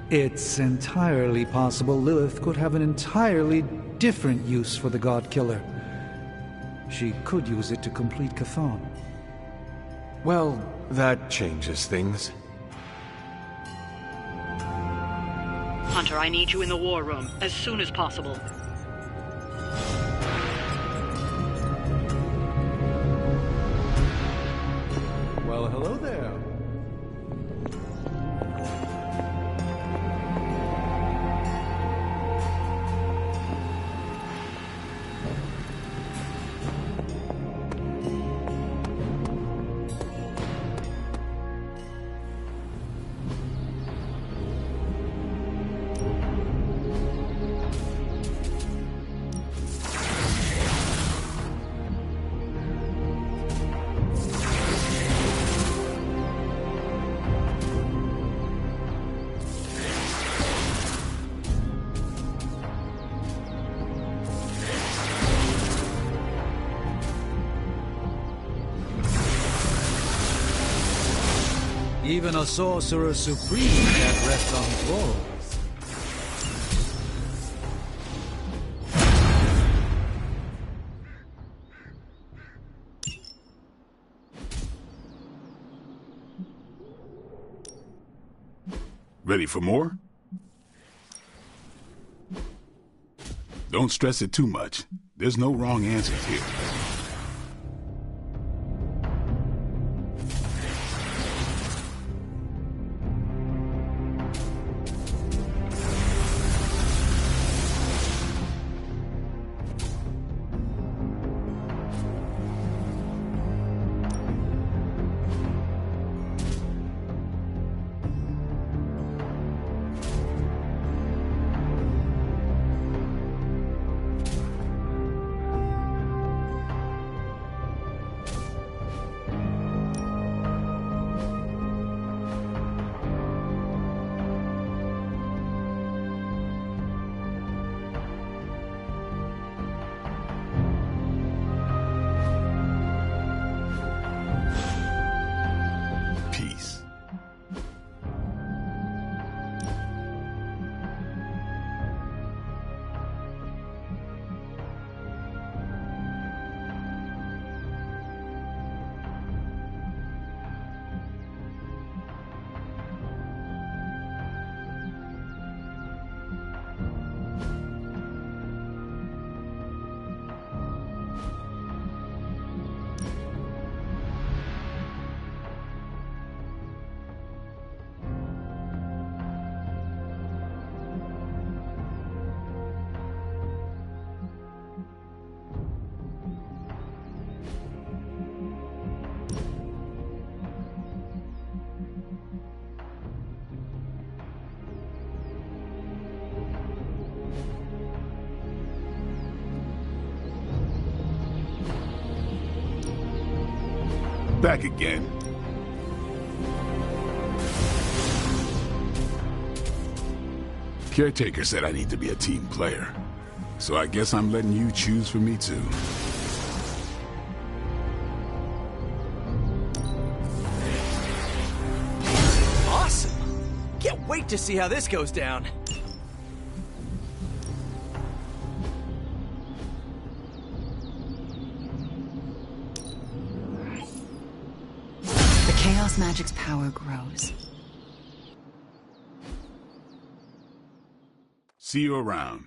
It's entirely possible Lilith could have an entirely different use for the God Killer. She could use it to complete Chthon. Well, that changes things. Hunter, I need you in the war room as soon as possible. Well, hello there. Even a sorcerer supreme can't rest on his laurels. Ready for more? Don't stress it too much. There's no wrong answers here. Back again. Caretaker said I need to be a team player. So I guess I'm letting you choose for me too. Awesome! Can't wait to see how this goes down. The Chaos Magic's power grows. See you around.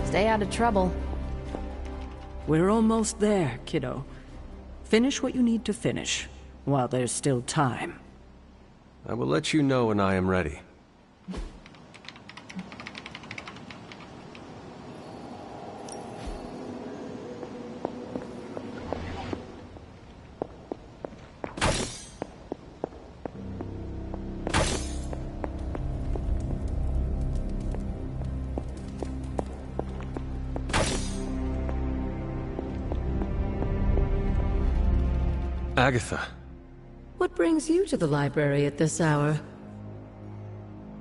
Stay out of trouble. We're almost there, kiddo. Finish what you need to finish, while there's still time. I will let you know when I am ready. Agatha. What brings you to the library at this hour?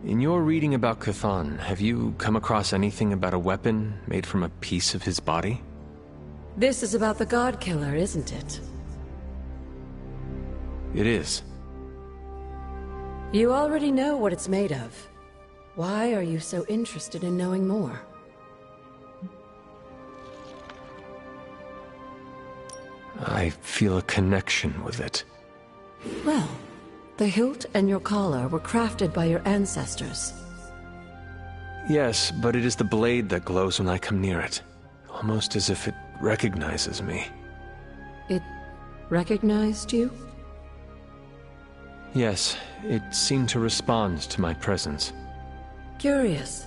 In your reading about Chthon, have you come across anything about a weapon made from a piece of his body? This is about the God Killer, isn't it? It is. You already know what it's made of. Why are you so interested in knowing more? I feel a connection with it. Well, the hilt and your collar were crafted by your ancestors. Yes, but it is the blade that glows when I come near it. Almost as if it recognizes me. It recognized you? Yes, it seemed to respond to my presence. Curious.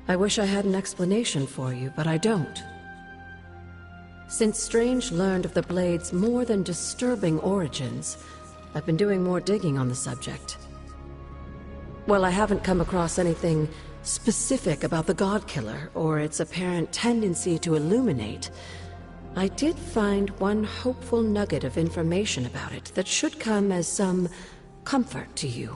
I wish I had an explanation for you, but I don't. Since Strange learned of the Blade's more than disturbing origins, I've been doing more digging on the subject. Well, I haven't come across anything specific about the God Killer or its apparent tendency to illuminate. I did find one hopeful nugget of information about it that should come as some comfort to you.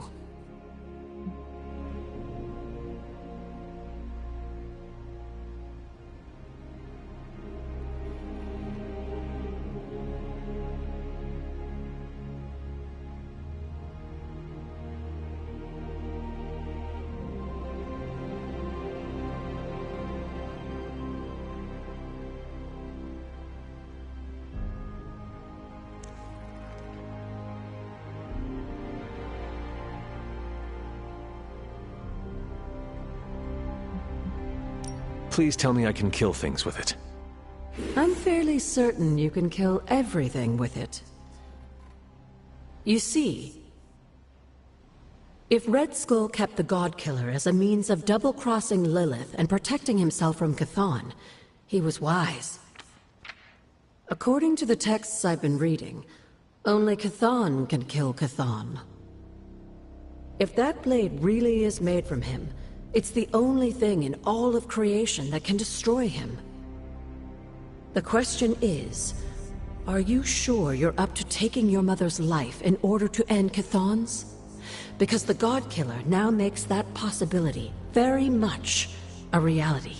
please tell me I can kill things with it? I'm fairly certain you can kill everything with it. You see, if Red Skull kept the God Killer as a means of double-crossing Lilith and protecting himself from Chthon, he was wise. According to the texts I've been reading, only Chthon can kill Chthon. If that blade really is made from him, it's the only thing in all of creation that can destroy him. The question is, are you sure you're up to taking your mother's life in order to end Chthon's? Because the God Killer now makes that possibility very much a reality.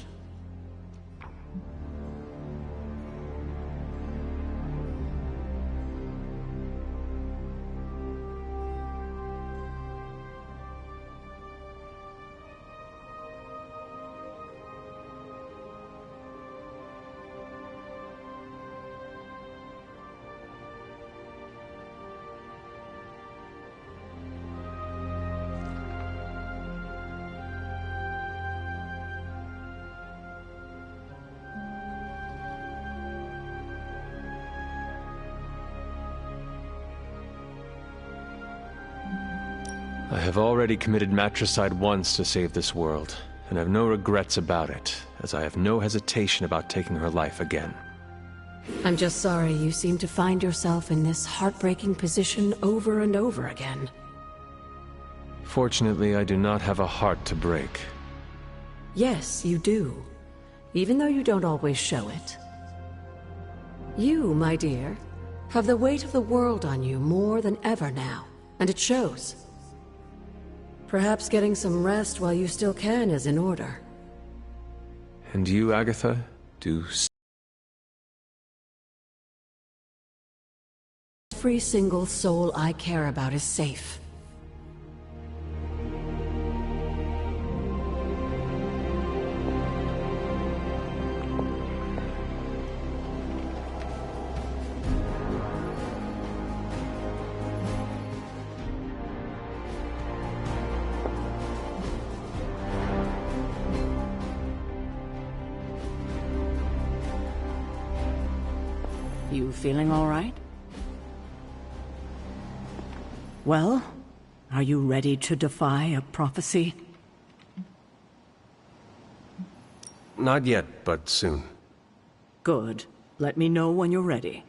I have already committed matricide once to save this world, and have no regrets about it, as I have no hesitation about taking her life again. I'm just sorry you seem to find yourself in this heartbreaking position over and over again. Fortunately, I do not have a heart to break. Yes, you do. Even though you don't always show it. You, my dear, have the weight of the world on you more than ever now, and it shows. Perhaps getting some rest while you still can is in order. And you, Agatha, do... Every single soul I care about is safe. You feeling all right? Well, are you ready to defy a prophecy? Not yet, but soon. Good. Let me know when you're ready.